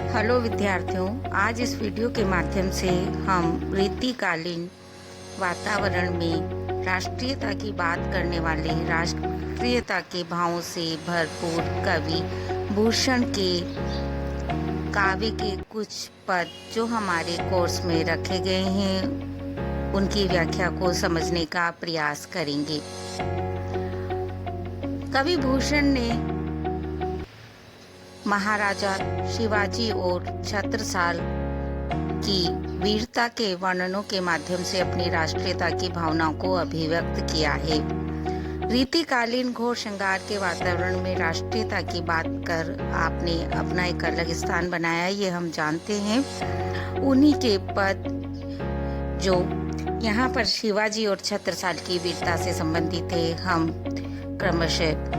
Hello विद्यार्थियों, आज इस वीडियो के माध्यम से हम रीतिकालीन वातावरण में राष्ट्रीयता की बात करने वाले राष्ट्रीयता के भावों से भरपूर कवि भूषण के काव्य के कुछ पद जो हमारे कोर्स में रखे गए हैं उनकी व्याख्या को समझने का प्रयास करेंगे। कवि भूषण ने महाराजा शिवाजी और छत्रसाल की वीरता के वर्णनों के माध्यम से अपनी राष्ट्रीयता की भावनाओं को अभिव्यक्त किया है। रीतिकालीन घोर श्रृंगार के वातावरण में राष्ट्रीयता की बात कर आपने अपना एक अलग स्थान बनाया, ये हम जानते हैं। उन्हीं के पद जो यहाँ पर शिवाजी और छत्रसाल की वीरता से संबंधित है, हम क्रमशः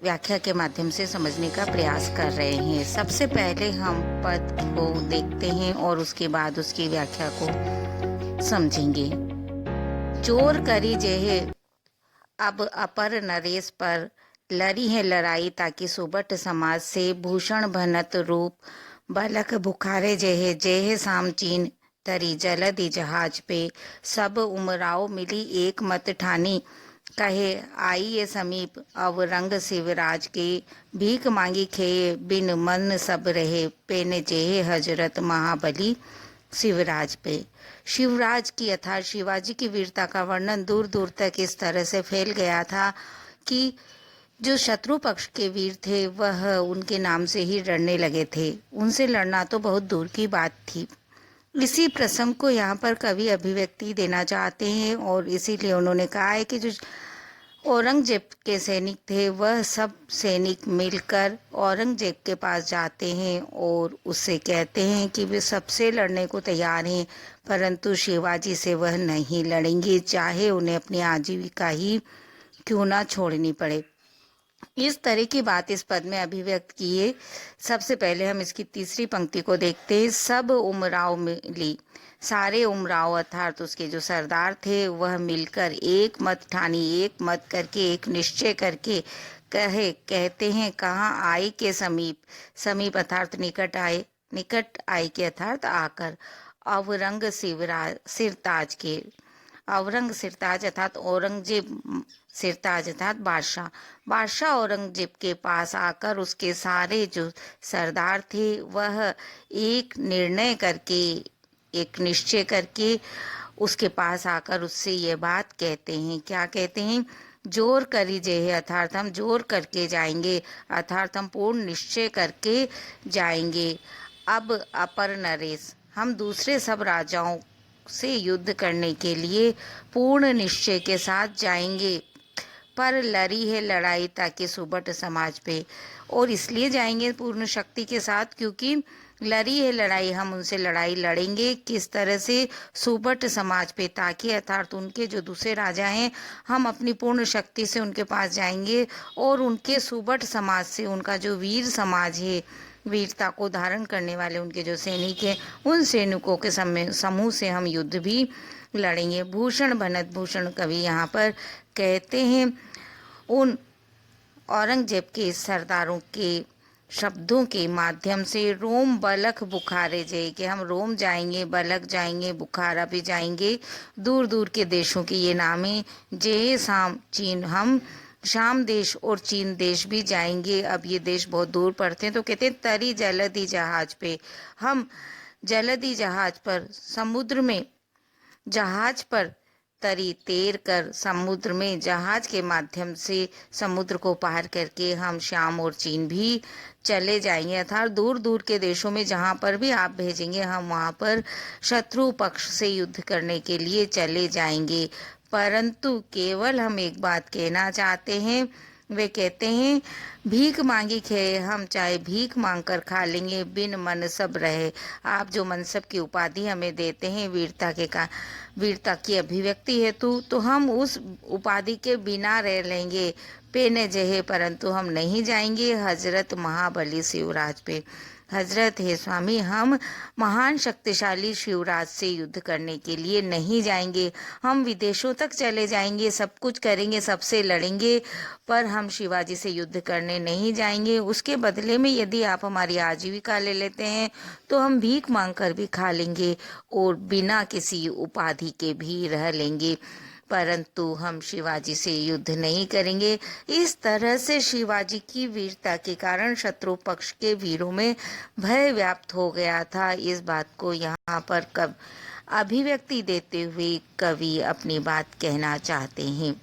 व्याख्या के माध्यम से समझने का प्रयास कर रहे हैं। सबसे पहले हम पद को देखते हैं और उसके बाद उसकी व्याख्या को समझेंगे। जोर करी जेहे अब अपर नरेश पर लड़ी है लड़ाई, ताकि सुबट समाज से भूषण भनत रूप बलक बुखारे जेहे जेहे साम चीन तरी जलदि जहाज पे सब उमराव मिली एक मत ठानी, कहे आई ये समीप अवरंग शिवराज के भीख मांगी खेये बिन मन सब रहे पेने जेहे हजरत महाबली शिवराज पे। शिवराज की अर्थात शिवाजी की वीरता का वर्णन दूर दूर तक इस तरह से फैल गया था कि जो शत्रु पक्ष के वीर थे वह उनके नाम से ही डरने लगे थे। उनसे लड़ना तो बहुत दूर की बात थी। इसी प्रसंग को यहाँ पर कवि अभिव्यक्ति देना चाहते हैं और इसीलिए उन्होंने कहा है कि जो औरंगजेब के सैनिक थे वह सब सैनिक मिलकर औरंगजेब के पास जाते हैं और उससे कहते हैं कि वे सबसे लड़ने को तैयार हैं, परंतु शिवाजी से वह नहीं लड़ेंगे, चाहे उन्हें अपनी आजीविका ही क्यों ना छोड़नी पड़े। इस तरह की बात इस पद में अभिव्यक्त की है। सबसे पहले हम इसकी तीसरी पंक्ति को देखते हैं। सब उमराव मिली, सारे उमराव अर्थात उसके जो सरदार थे वह मिलकर एक मत ठानी, एक मत करके एक निश्चय करके कहते हैं कहाँ आई के समीप, समीप अर्थात निकट आए, निकट आए के अर्थात आकर, अवरंग शिवराज सिरताज के, औरंग सिरताज अर्थात औरंगजेब, सिरताज अर्थात बादशाह, बादशाह औरंगजेब के पास आकर उसके सारे जो सरदार थे वह एक निर्णय करके, एक निश्चय करके उसके पास आकर उससे ये बात कहते हैं। क्या कहते हैं? जोर करी जेहे अर्थात हम जोर करके जाएंगे, अर्थात हम पूर्ण निश्चय करके जाएंगे। अब अपर नरेश, हम दूसरे सब राजाओं से युद्ध करने के लिए पूर्ण निश्चय के साथ जाएंगे, पर लड़ी है लड़ाई ताकि सुबट समाज पे, और इसलिए जाएंगे पूर्ण शक्ति के साथ क्योंकि लड़ी है लड़ाई, हम उनसे लड़ाई लड़ेंगे किस तरह से, सुबट समाज पे, ताकि अर्थात उनके जो दूसरे राजा हैं हम अपनी पूर्ण शक्ति से उनके पास जाएंगे और उनके सुबट समाज से, उनका जो वीर समाज है, वीरता को धारण करने वाले उनके जो सैनिक हैं, उन सैनिकों के समूह से हम युद्ध भी लड़ेंगे। भूषण भनत, भूषण कवि यहाँ पर कहते हैं उन औरंगजेब के सरदारों के शब्दों के माध्यम से, रोम बलख बुखारे जे, कि हम रोम जाएंगे, बलख जाएंगे, बुखारा भी जाएंगे, दूर दूर के देशों के ये नाम है। जे साम चीन, हम शाम देश और चीन देश भी जाएंगे। अब ये देश बहुत दूर पड़ते हैं तो कहते हैं तरी जलदी जहाज पे, हम जलदी जहाज पर, समुद्र में जहाज पर तरी तैर कर, समुद्र में जहाज के माध्यम से समुद्र को पार करके हम शाम और चीन भी चले जाएंगे, अर्थात दूर दूर के देशों में जहाँ पर भी आप भेजेंगे हम वहाँ पर शत्रु पक्ष से युद्ध करने के लिए चले जाएंगे। परंतु केवल हम एक बात कहना चाहते हैं, वे कहते हैं भीख मांगी खे, हम चाहे भीख मांग कर खा लेंगे, बिन मनसब रहे, आप जो मनसब की उपाधि हमें देते हैं वीरता के का, वीरता की अभिव्यक्ति हेतु, तो हम उस उपाधि के बिना रह लेंगे, पे न जहे, परंतु हम नहीं जाएंगे हजरत महाबली शिवराज पे। हजरत है स्वामी, हम महान शक्तिशाली शिवराज से युद्ध करने के लिए नहीं जाएंगे। हम विदेशों तक चले जाएंगे, सब कुछ करेंगे, सबसे लड़ेंगे, पर हम शिवाजी से युद्ध करने नहीं जाएंगे। उसके बदले में यदि आप हमारी आजीविका ले लेते हैं तो हम भीख मांग कर भी खा लेंगे और बिना किसी उपाधि के भी रह लेंगे, परंतु हम शिवाजी से युद्ध नहीं करेंगे। इस तरह से शिवाजी की वीरता के कारण शत्रु पक्ष के वीरों में भय व्याप्त हो गया था। इस बात को यहाँ पर अभिव्यक्ति देते हुए कवि अपनी बात कहना चाहते हैं।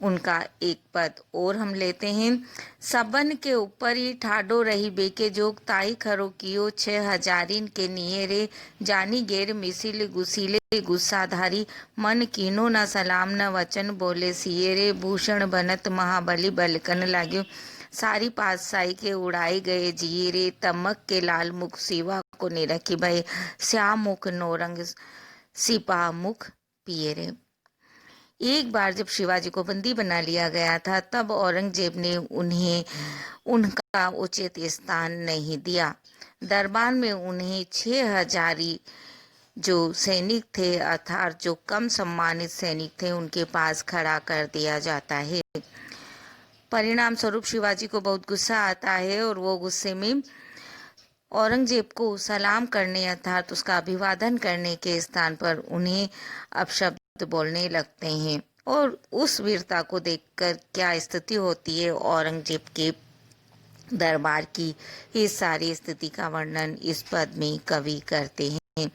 उनका एक पद और हम लेते हैं। सबन के ऊपर ही ठाडो रही बेके जोग, ताई खरो कियो 6,000 के नियरे, जानी गेर मिसिल गुसीले गुस्साधारी, मन कीनो न सलाम न वचन बोले सियरे, भूषण बनत महाबली बलकन लाग्यो, सारी पातशाही के उड़ाए गए जीरे, तमक के लाल मुख सिवा को निरखी भय, श्याम मुख नौरंग सिपा मुख पियरे। एक बार जब शिवाजी को बंदी बना लिया गया था तब औरंगजेब ने उन्हें उनका उचित स्थान नहीं दिया। दरबार में उन्हें 6,000 जो सैनिक थे अर्थात जो कम सम्मानित सैनिक थे उनके पास खड़ा कर दिया जाता है। परिणाम स्वरूप शिवाजी को बहुत गुस्सा आता है और वो गुस्से में औरंगजेब को सलाम करने अर्थात उसका अभिवादन करने के स्थान पर उन्हें अपशब्द बोलने लगते हैं। और उस वीरता को देखकर क्या स्थिति होती है औरंगजेब के दरबार की, इस सारी स्थिति का वर्णन इस पद में कवि करते हैं।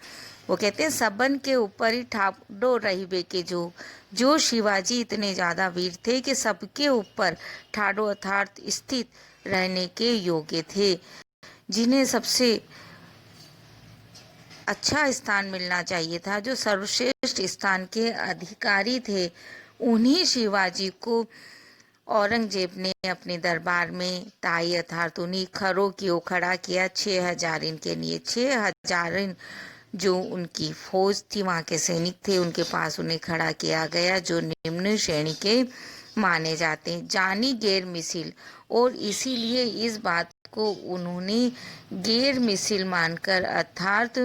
वो कहते हैं सबन के ऊपर ही ठाडो रही बेके जो शिवाजी इतने ज्यादा वीर थे कि सबके ऊपर ठाडो अर्थात स्थित रहने के योग्य थे, जिन्हें सबसे अच्छा स्थान मिलना चाहिए था, जो सर्वश्रेष्ठ स्थान के अधिकारी थे, उन्हीं शिवाजी को औरंगजेब ने अपने दरबार में ताई अर्थात उन्हीं खरों की ओर खड़ा किया 6,000 के लिए। 6,000 जो उनकी फौज थी, वहां के सैनिक थे, उनके पास उन्हें खड़ा किया गया जो निम्न श्रेणी के माने जाते हैं, जानी गैर मिसिल, और इसीलिए इस बात को उन्होंने गैर मिसिल मानकर अर्थात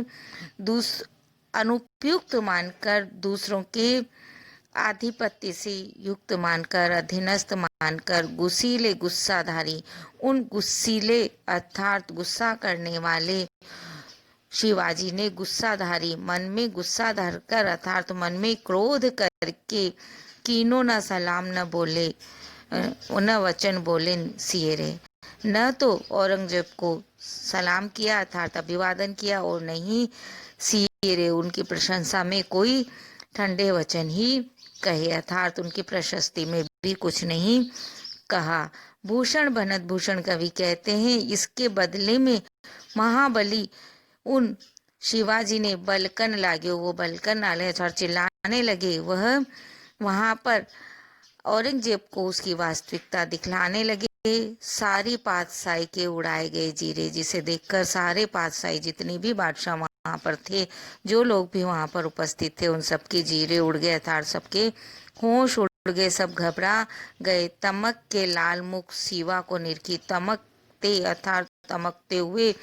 अनुपयुक्त मानकर, दूसरों के आधिपत्य से युक्त मानकर, अधीनस्थ मानकर, गुस्सीले गुस्साधारी, उन गुस्सीले अर्थात गुस्सा करने वाले शिवाजी ने गुस्साधारी मन में गुस्सा धरकर अर्थात मन में क्रोध करके कीनो न सलाम न बोले न वचन बोले सियरे, न तो औरंगजेब को सलाम किया अर्थात अभिवादन किया और नहीं सियरे उनकी प्रशंसा में कोई ठंडे वचन ही कहे अर्थात उनकी प्रशस्ति में भी कुछ नहीं कहा। भूषण बनत भूषण कवि कहते हैं इसके बदले में महाबली उन शिवाजी ने बलकन लाग्यो, वो बलकन नाले और चिल्लाने लगे, वह वहां पर औरंगजेब को उसकी वास्तविकता दिखलाने लगे। सारी पातशाही के उड़ाए गए जीरे, जिसे देखकर सारे पातशाही जितनी भी बादशाह वहां पर थे, जो लोग भी वहां पर उपस्थित थे, उन सबके जीरे उड़ गए अर्थात सबके होश उड़ गए, सब घबरा गए। तमक के लाल मुख शिवा को निरखी, तमकते अर्थात तमकते हुए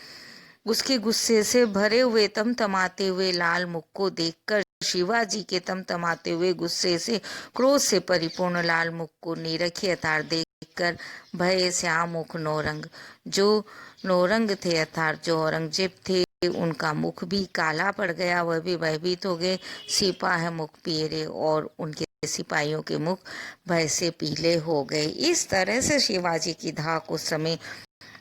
उसके गुस्से से भरे हुए तमतमाते हुए लाल मुख को देखकर शिवाजी के तमतमाते हुए गुस्से से क्रोध से परिपूर्ण लाल मुख को निरखी अर्थात देखकर भय श्याम मुख नौरंग, जो नौरंग थे अर्थात जो औरंगजेब थे, उनका मुख भी काला पड़ गया, वह भी भयभीत हो गए। सिपाही मुख पीले, और उनके सिपाहियों के मुख भय से पीले हो गए। इस तरह से शिवाजी की धाक उस समय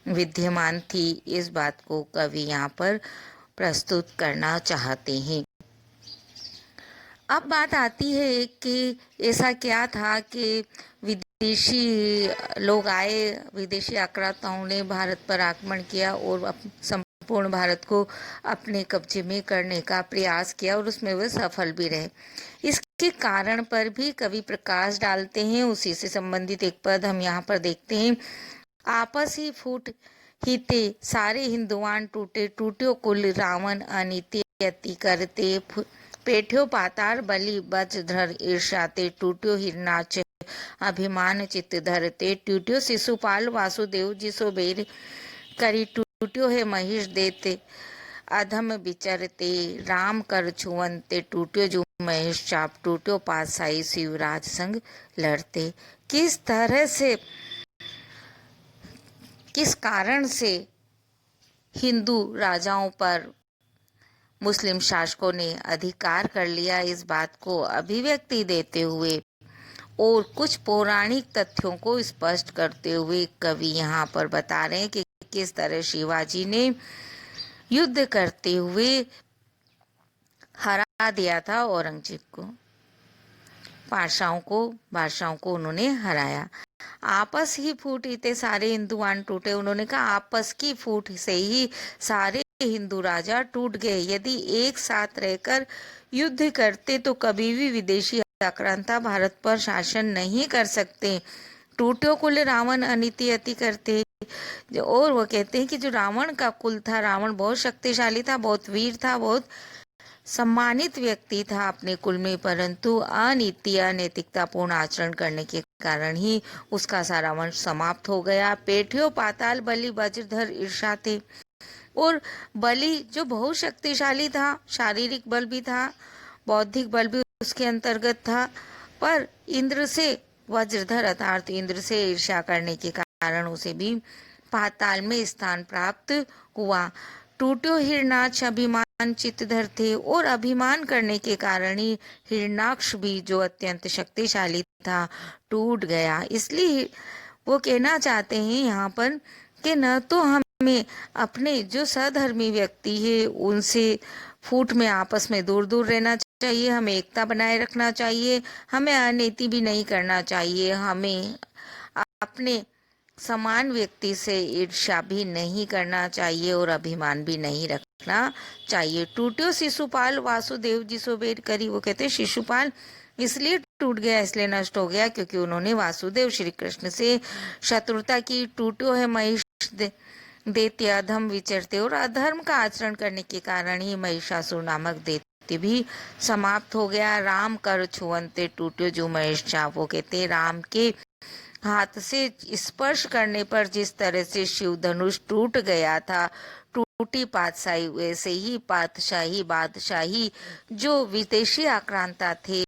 विद्यमान थी। इस बात को कवि यहाँ पर प्रस्तुत करना चाहते हैं। अब बात आती है कि ऐसा क्या था कि विदेशी लोग आए, विदेशी आक्रांताओं ने भारत पर आक्रमण किया और संपूर्ण भारत को अपने कब्जे में करने का प्रयास किया और उसमें वे सफल भी रहे। इसके कारण पर भी कवि प्रकाश डालते हैं। उसी से संबंधित एक पद हम यहाँ पर देखते हैं। आपस ही फूट हिते सारे हिंदुआन टूटे, टूट्यो कुल रावण अनित्य अति करते, पेठ्यो पातार बलि बज धर ईर्षाते, टूट्यो हिरनाच अभिमान चित्त धरते, ट्यूट्यो शिशुपाल वासुदेव जिसो बेर करी, टूट्यो है महिष देते अधम विचरते, राम कर छुअंते, टूट्यो जो महेश चाप, टूट्यो पातशाही शिवराज संग लड़ते। किस तरह से, किस कारण से हिंदू राजाओं पर मुस्लिम शासकों ने अधिकार कर लिया, इस बात को अभिव्यक्ति देते हुए और कुछ पौराणिक तथ्यों को स्पष्ट करते हुए कवि यहाँ पर बता रहे हैं कि किस तरह शिवाजी ने युद्ध करते हुए हरा दिया था औरंगजेब को, बादशाहों को उन्होंने हराया। आपस ही फूटी थे सारे हिंदुआन टूटे, उन्होंने कहा आपस की फूट से ही सारे हिंदू राजा टूट गए। यदि एक साथ रहकर युद्ध करते तो कभी भी विदेशी आक्रांता भारत पर शासन नहीं कर सकते। टूट्यो कुल रावण अनिति अति करते, और वो कहते हैं कि जो रावण का कुल था, रावण बहुत शक्तिशाली था, बहुत वीर था, बहुत सम्मानित व्यक्ति था अपने कुल में, परंतु अनीति अनैतिकतापूर्ण आचरण करने के कारण ही उसका सारा वंश समाप्त हो गया। पेठियो पाताल बलि वज्रधर ईर्षा थे, और बलि जो बहुत शक्तिशाली था, शारीरिक बल भी था, बौद्धिक बल भी उसके अंतर्गत था, पर इंद्र से वज्रधर अर्थात इंद्र से ईर्ष्या करने के कारण उसे भी पाताल में स्थान प्राप्त हुआ। टूट्यो हिरणाक्ष अभिमान चित्तधर थे, और अभिमान करने के कारण ही हिरणाक्ष भी जो अत्यंत शक्तिशाली था टूट गया। इसलिए वो कहना चाहते हैं यहाँ पर कि न तो हमें अपने जो सधर्मी व्यक्ति है उनसे फूट में आपस में दूर दूर रहना चाहिए, हमें एकता बनाए रखना चाहिए, हमें अनैति भी नहीं करना चाहिए, हमें अपने समान व्यक्ति से ईर्ष्या भी नहीं करना चाहिए और अभिमान भी नहीं रखना चाहिए। टूट्यो शिशुपाल वासुदेव जिसो बेर करी, वो कहते हैं शिशुपाल इसलिए टूट गया, इसलिए नष्ट हो गया क्योंकि उन्होंने वासुदेव श्री कृष्ण से शत्रुता की। टूट्यो है महिष देते अधम विचरते, और अधर्म का आचरण करने के कारण ही महिषासुर नामक दैत्य भी समाप्त हो गया। राम कर छुअंते टूट्यो जो महेश चाप, वो कहते राम के हाथ से स्पर्श करने पर जिस तरह से शिव धनुष टूट गया था, टूटी पातशाही, वैसे ही पातशाही बादशाही जो विदेशी आक्रांता थे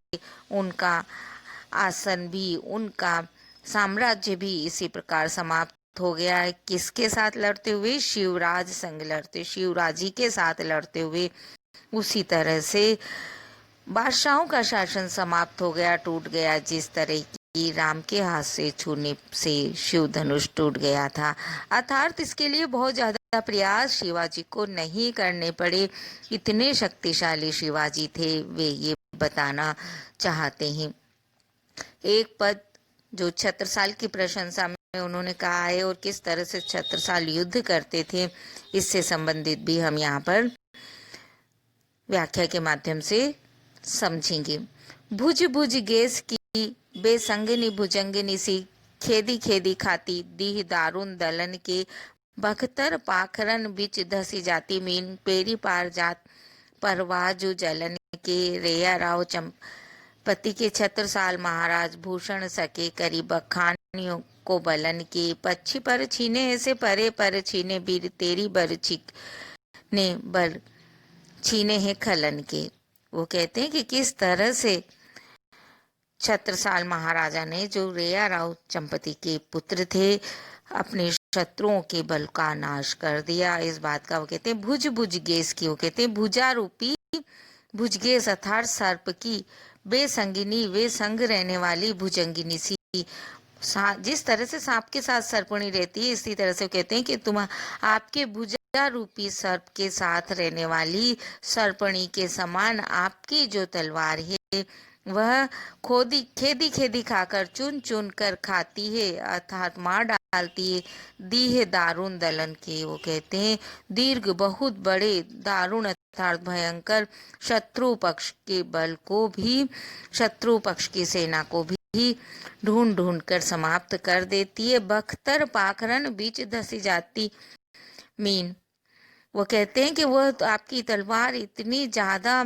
उनका आसन भी, उनका साम्राज्य भी इसी प्रकार समाप्त हो गया है। किसके साथ लड़ते हुए? शिवराज संग लड़ते, शिवराजी के साथ लड़ते हुए। उसी तरह से बादशाहों का शासन समाप्त हो गया, टूट गया, जिस तरह की राम के हाथ से छूने से शिव धनुष टूट गया था। अर्थात इसके लिए बहुत ज्यादा प्रयास शिवाजी को नहीं करने पड़े, इतने शक्तिशाली शिवाजी थे, वे ये बताना चाहते हैं। एक पद जो छत्रसाल की प्रशंसा में उन्होंने कहा है और किस तरह से छत्रसाल युद्ध करते थे, इससे संबंधित भी हम यहाँ पर व्याख्या के माध्यम से समझेंगे। भुज भुज गेस की बेसंगनी भुजंगनी सी, खेदी खेदी खाती दीह दारुन दलन के, बख्तर पाखरन बिच धसी जाती मीन, पेरी पार जात परवाजु जलन के, रेया राव चंपति के छत्रसाल महाराज भूषण सके, करी बखानियों को बलन के, पक्षी पर छीने ऐसे परे पर छीने, बीर तेरी बर ने बर छीने हैं खलन के। वो कहते हैं कि किस तरह से छत्रसाल महाराजा ने, जो रेया राव चंपति के पुत्र थे, अपने शत्रुओं के बल का नाश कर दिया। इस बात का वो कहते हैं भुज भुज गेस की, वो कहते हैं भुजा रूपी भुजगेस अर्थात सर्प की, बेसंगिनी वे संग रहने वाली, भुजंगिनी सी, जिस तरह से सांप के साथ सर्पणी रहती है, इसी तरह से कहते हैं कि तुम आपके भुजा रूपी सर्प के साथ रहने वाली सर्पणी के समान आपकी जो तलवार है वह खेदी खेदी खाकर चुन चुन कर खाती है, अर्थात मार डालती है। दी है दारुण दलन के, वो कहते हैं दीर्घ बहुत बड़े, दारुण अर्थात भयंकर, शत्रु पक्ष के बल को भी, शत्रु पक्ष की सेना को भी ढूंढ ढूंढ कर समाप्त कर देती है। बख्तर पाखरन बीच धसी जाती मीन, वो कहते हैं कि वह तो आपकी तलवार इतनी ज्यादा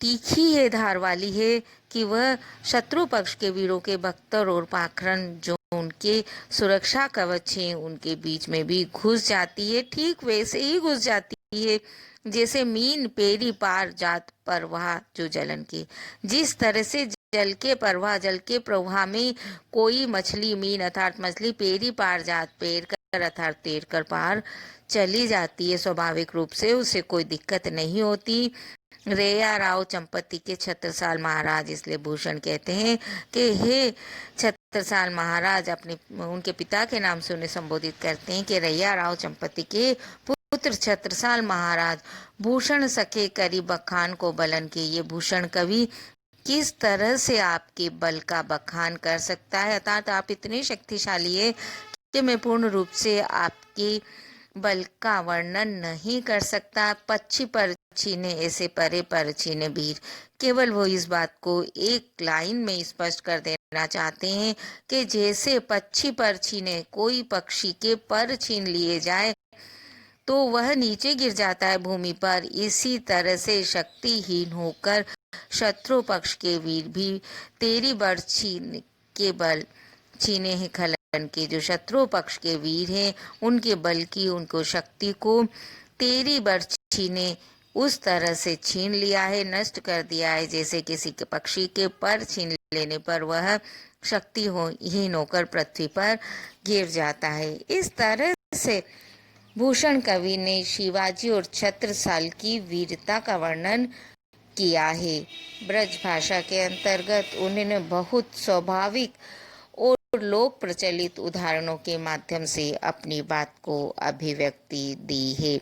तीखी है, धार वाली है कि वह शत्रु पक्ष के वीरों के बख्तर और पाखरन जो उनके सुरक्षा कवच हैं उनके बीच में भी घुस जाती है। ठीक वैसे ही घुस जाती है जैसे मीन पेरी पार जात प्रवाह जो जलन के, जिस तरह से जल के प्रवाह में कोई मछली मीन अर्थात मछली पेरी पार जात पेर कर अर्थात तैर कर पार चली जाती है, स्वाभाविक रूप से उसे कोई दिक्कत नहीं होती। रैया राव चंपती के छत्रसाल महाराज, इसलिए भूषण कहते हैं कि हे छत्रसाल महाराज, अपने उनके पिता के नाम से उन्हें संबोधित करते हैं कि रैया राव चंपती के पुत्र छत्रसाल महाराज भूषण सके करी बखान को बलन के। ये भूषण कवि किस तरह से आपके बल का बखान कर सकता है, अर्थात आप इतने शक्तिशाली है कि मैं पूर्ण रूप से आपके बल का वर्णन नहीं कर सकता। पक्षी पर छीने ऐसे परे पर छीने वीर, केवल वो इस बात को एक लाइन में स्पष्ट कर देना चाहते हैं कि जैसे पक्षी पर छीने कोई पक्षी के पर छीन लिए जाए तो वह नीचे गिर जाता है भूमि पर, इसी तरह से शक्तिहीन होकर शत्रु पक्ष के वीर भी तेरी बर्छी के बल छीने हैं खलन के। जो शत्रु पक्ष के वीर हैं उनके बल की, उनको शक्ति को तेरी बर्छी ने उस तरह से छीन लिया है, नष्ट कर दिया है, जैसे किसी के पक्षी के पर छीन लेने पर वह शक्तिहीन होकर पृथ्वी पर गिर जाता है। इस तरह से भूषण कवि ने शिवाजी और छत्रसाल की वीरता का वर्णन किया है। ब्रज भाषा के अंतर्गत उन्होंने बहुत स्वाभाविक और लोक प्रचलित उदाहरणों के माध्यम से अपनी बात को अभिव्यक्ति दी है।